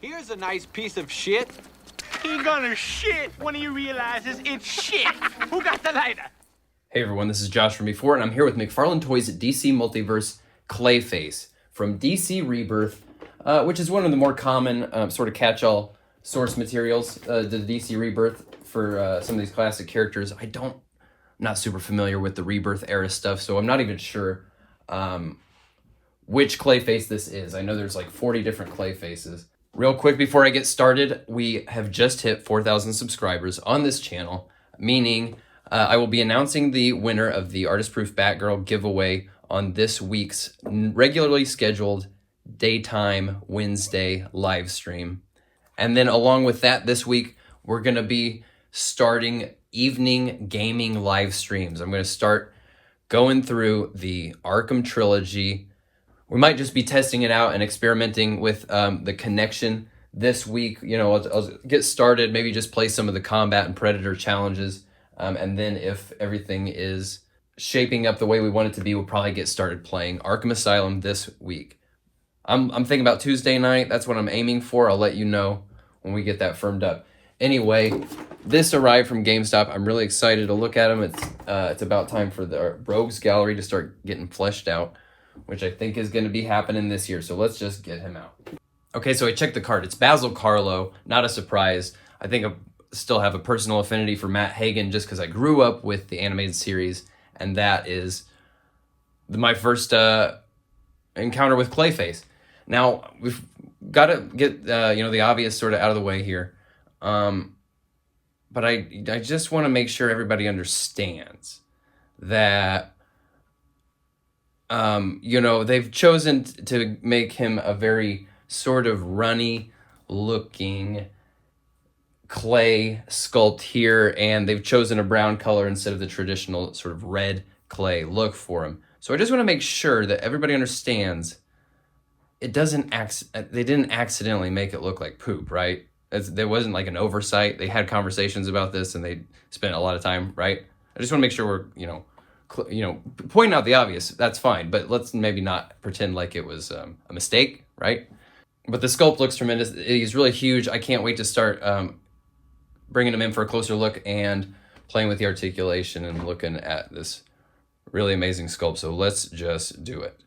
Here's a nice piece of shit. He gonna shit when he realizes it's shit. Who got the lighter? Hey everyone, this is Josh from before, and I'm here with McFarlane Toys DC Multiverse Clayface from DC Rebirth, which is one of the more common sort of catch-all source materials, the DC Rebirth for some of these classic characters. I'm not super familiar with the Rebirth era stuff, so I'm not even sure which Clayface this is. I know there's like 40 different Clayfaces. Real quick before I get started, we have just hit 4,000 subscribers on this channel, meaning I will be announcing the winner of the Artist Proof Batgirl giveaway on this week's regularly scheduled daytime Wednesday live stream. And then along with that, this week, we're going to be starting evening gaming live streams. I'm going to start going through the Arkham trilogy. We might just be testing it out and experimenting with the connection this week. You know, I'll get started, maybe just play some of the combat and predator challenges. And then if everything is shaping up the way we want it to be, we'll probably get started playing Arkham Asylum this week. I'm thinking about Tuesday night. That's what I'm aiming for. I'll let you know when we get that firmed up. Anyway, this arrived from GameStop. I'm really excited to look at them. It's about time for the Rogues Gallery to start getting fleshed out, which I think is going to be happening this year. So let's just get him out. Okay, so I checked the card. It's Basil Karlo. Not a surprise. I think I still have a personal affinity for Matt Hagen just because I grew up with the animated series, and that is my first encounter with Clayface. Now, we've got to get the obvious sort of out of the way here. But I just want to make sure everybody understands that they've chosen to make him a very sort of runny looking clay sculpt here, and they've chosen a brown color instead of the traditional sort of red clay look for him. So I just want to make sure that everybody understands they didn't accidentally make it look like poop, right? There wasn't like an oversight. They had conversations about this and they spent a lot of time, right? I just want to make sure we're, pointing out the obvious. That's fine, but let's maybe not pretend like it was a mistake, right? But the sculpt looks tremendous. He's really huge. I can't wait to start bringing him in for a closer look and playing with the articulation and looking at this really amazing sculpt. So let's just do it.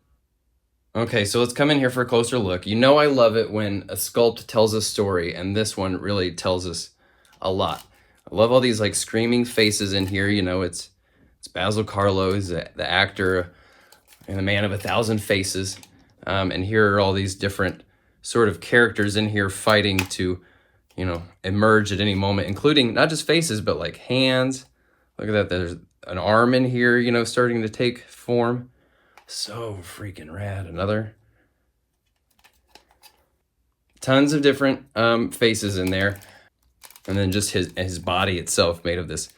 Okay, so let's come in here for a closer look. You know I love it when a sculpt tells a story, and this one really tells us a lot. I love all these like screaming faces in here. You know, it's Basil Karlo, he's the actor and the man of 1,000 faces. And here are all these different sort of characters in here fighting to, emerge at any moment, including not just faces, but like hands. Look at that, there's an arm in here, starting to take form. So freaking rad. Another. Tons of different faces in there. And then just his body itself made of this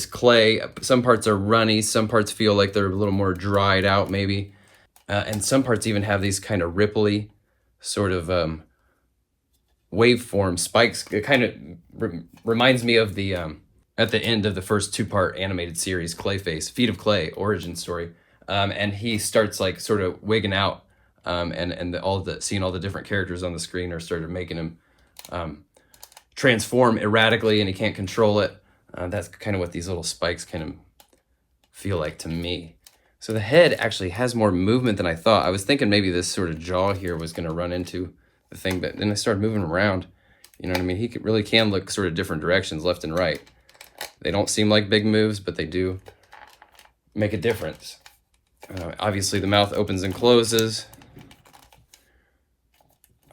clay. Some parts are runny, some parts feel like they're a little more dried out maybe. And some parts even have these kind of ripply sort of waveform spikes. It kind of reminds me of the at the end of the first 2-part animated series, Clayface, Feet of Clay, origin story. And he starts like sort of wigging out, and seeing all the different characters on the screen are sort of making him transform erratically, and he can't control it. That's kind of what these little spikes kind of feel like to me. So the head actually has more movement than I thought. I was thinking maybe this sort of jaw here was going to run into the thing, but then I started moving around. You know what I mean? He really can look sort of different directions, left and right. They don't seem like big moves, but they do make a difference. Obviously, the mouth opens and closes,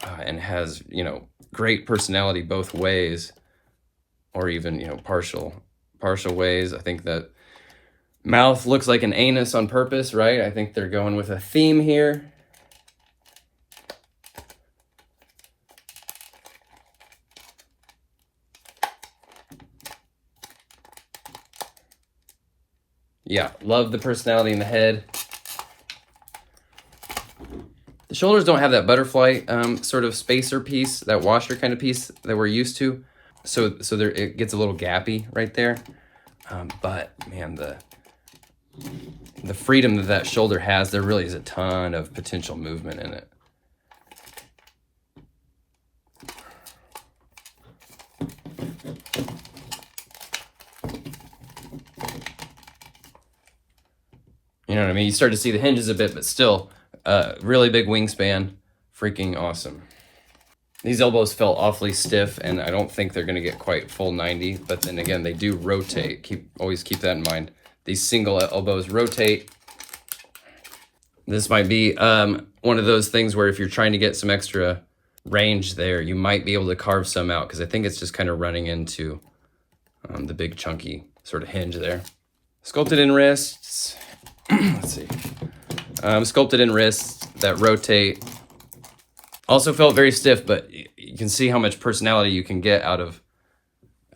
and has, great personality both ways, or even, partial ways. I think that mouth looks like an anus on purpose, right? I think they're going with a theme here. Yeah, love the personality in the head. The shoulders don't have that butterfly sort of spacer piece, that washer kind of piece that we're used to. So there, it gets a little gappy right there. But man, the freedom that that shoulder has, there really is a ton of potential movement in it. You know what I mean? You start to see the hinges a bit, but still, really big wingspan. Freaking awesome. These elbows felt awfully stiff, and I don't think they're going to get quite full 90, but then again, they do rotate. Always keep that in mind. These single elbows rotate. This might be one of those things where if you're trying to get some extra range there, you might be able to carve some out, because I think it's just kind of running into the big chunky sort of hinge there. Sculpted in wrists. Let's see. Sculpted in wrists that rotate. Also felt very stiff, but you can see how much personality you can get out of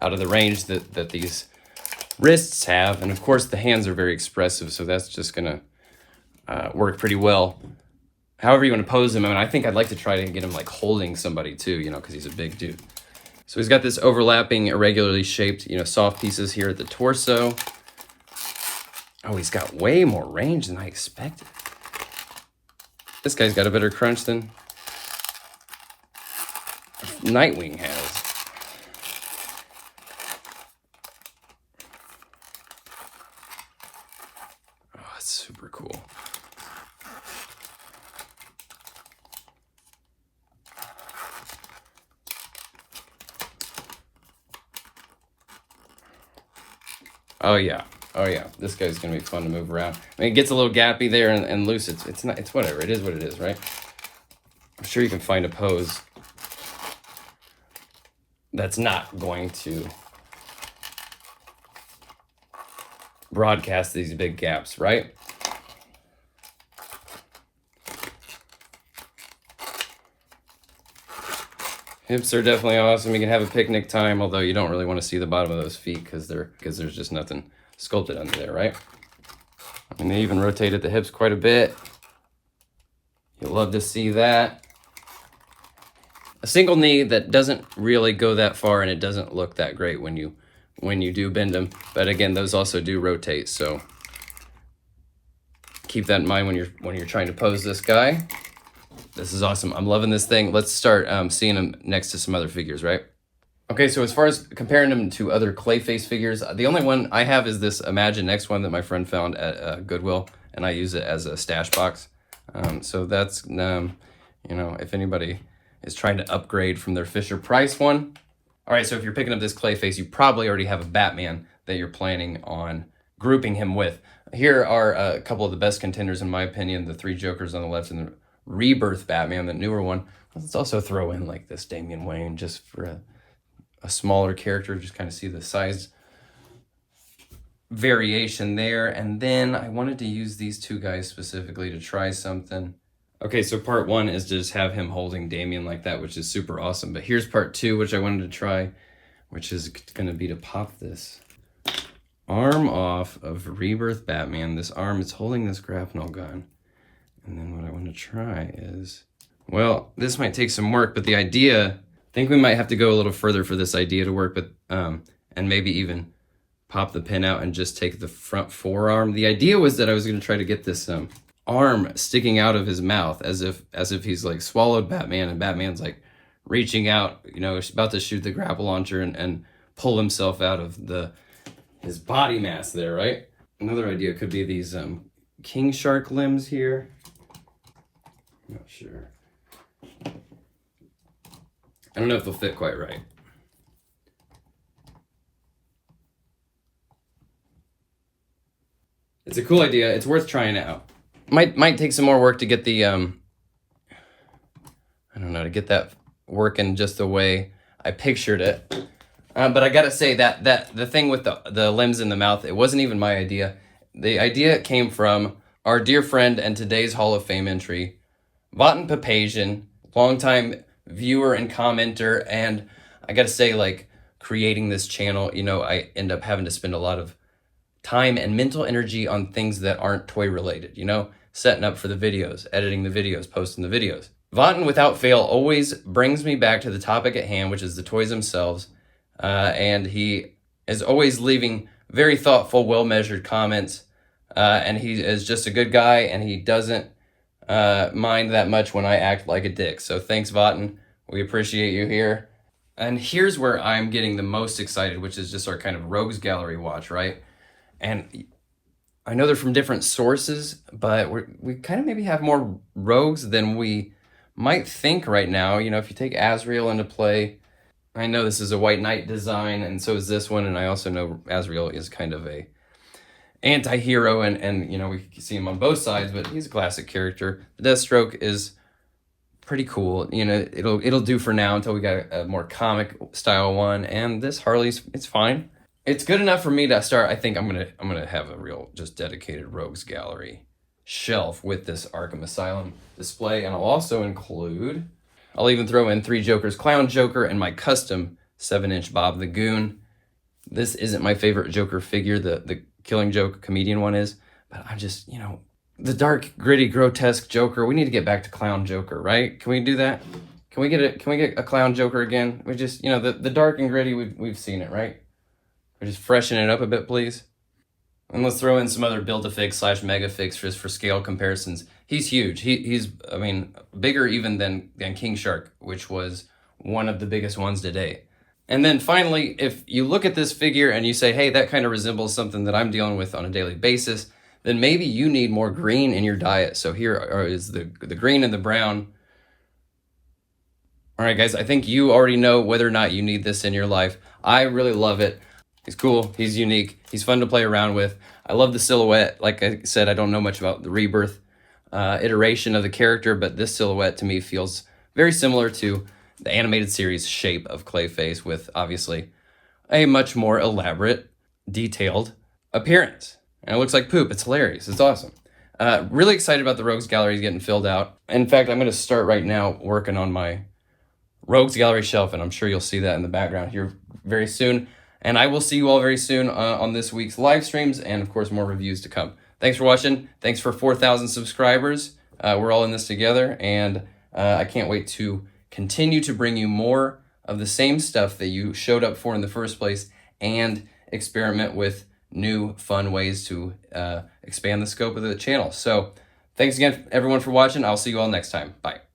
the range that these wrists have. And of course the hands are very expressive, so that's just gonna work pretty well. However you want to pose him. I mean, I think I'd like to try to get him like holding somebody too, you know, because he's a big dude. So he's got this overlapping, irregularly shaped, you know, soft pieces here at the torso. Oh, he's got way more range than I expected. This guy's got a better crunch than Nightwing has. Oh, that's super cool. Oh yeah. Oh yeah. This guy's gonna be fun to move around. I mean, it gets a little gappy there and loose. It's not. It's whatever. It is what it is, right? I'm sure you can find a pose that's not going to broadcast these big gaps, right? Hips are definitely awesome. You can have a picnic time, although you don't really want to see the bottom of those feet because there's just nothing sculpted under there, right? I mean, they even rotated the hips quite a bit. You'll love to see that. A single knee that doesn't really go that far, and it doesn't look that great when you do bend them. But again, those also do rotate, so keep that in mind when you're trying to pose this guy. This is awesome. I'm loving this thing. Let's start seeing him next to some other figures, right? Okay, so as far as comparing him to other Clayface figures, the only one I have is this Imagine Next one that my friend found at Goodwill, and I use it as a stash box. So that's, you know, if anybody is trying to upgrade from their Fisher-Price one. All right, so if you're picking up this Clayface, you probably already have a Batman that you're planning on grouping him with. Here are a couple of the best contenders, in my opinion, the three Jokers on the left and the Rebirth Batman, the newer one. Let's also throw in like this Damian Wayne just for a smaller character, just kind of see the size variation there. And then I wanted to use these two guys specifically to try something. Okay, so part one is to just have him holding Damian like that, which is super awesome. But here's part two, which I wanted to try, which is going to be to pop this arm off of Rebirth Batman. This arm is holding this grapnel gun. And then what I want to try is, well, this might take some work, but the idea, I think we might have to go a little further for this idea to work, but and maybe even pop the pin out and just take the front forearm. The idea was that I was going to try to get this arm sticking out of his mouth as if he's like swallowed Batman, and Batman's like reaching out, you know, about to shoot the grapple launcher and pull himself out of his body mass there, right? Another idea could be these king shark limbs here. I'm not sure. I don't know if they'll fit quite right. It's a cool idea. It's worth trying out. Might take some more work to get the I don't know, to get that working just the way I pictured it. But I gotta say that the thing with the limbs in the mouth, it wasn't even my idea. The idea came from our dear friend and today's Hall of Fame entry, Votan Papazian, longtime viewer and commenter, and I gotta say, like, creating this channel, you know, I end up having to spend a lot of time and mental energy on things that aren't toy related, you know, setting up for the videos, editing the videos, posting the videos. Votan, without fail, always brings me back to the topic at hand, which is the toys themselves, and he is always leaving very thoughtful, well-measured comments, and he is just a good guy, and he doesn't mind that much when I act like a dick. So thanks, Votan. We appreciate you here. And here's where I'm getting the most excited, which is just our kind of rogues gallery watch, right? And I know they're from different sources, but we kind of maybe have more rogues than we might think right now. You know, if you take Azrael into play, I know this is a White Knight design, and so is this one, and I also know Azrael is kind of a anti-hero, and you know, we see him on both sides, but he's a classic character. The Deathstroke is pretty cool. You know, it'll do for now until we got a more comic style one, and this Harley's, it's fine. It's good enough for me to start. I think I'm gonna have a real just dedicated Rogues Gallery shelf with this Arkham Asylum display, and I'll also include, I'll even throw in 3 Jokers, Clown Joker, and my custom 7-inch Bob the Goon. This isn't my favorite Joker figure, the Killing Joke comedian one is, but I'm just, you know, the dark, gritty, grotesque Joker. We need to get back to Clown Joker, right? Can we do that? Can we get a Clown Joker again? We just, you know, the dark and gritty, we've seen it, right? We're just freshen it up a bit, please. And let's throw in some other Build-A-Fig / Megafigs just for scale comparisons. He's huge. He's, I mean, bigger even than King Shark, which was one of the biggest ones today. And then finally, if you look at this figure and you say, hey, that kind of resembles something that I'm dealing with on a daily basis, then maybe you need more green in your diet. So here is the green and the brown. All right, guys, I think you already know whether or not you need this in your life. I really love it. He's cool. He's unique. He's fun to play around with. I love the silhouette. Like I said, I don't know much about the Rebirth iteration of the character, but this silhouette to me feels very similar to the animated series shape of Clayface, with obviously a much more elaborate, detailed appearance. And it looks like poop. It's hilarious. It's awesome. Really excited about the Rogues Gallery getting filled out. In fact, I'm going to start right now working on my Rogues Gallery shelf, and I'm sure you'll see that in the background here very soon. And I will see you all very soon on this week's live streams, and of course more reviews to come. Thanks for watching. Thanks for 4,000 subscribers. We're all in this together, and I can't wait to continue to bring you more of the same stuff that you showed up for in the first place, and experiment with new fun ways to expand the scope of the channel. So thanks again everyone for watching. I'll see you all next time. Bye.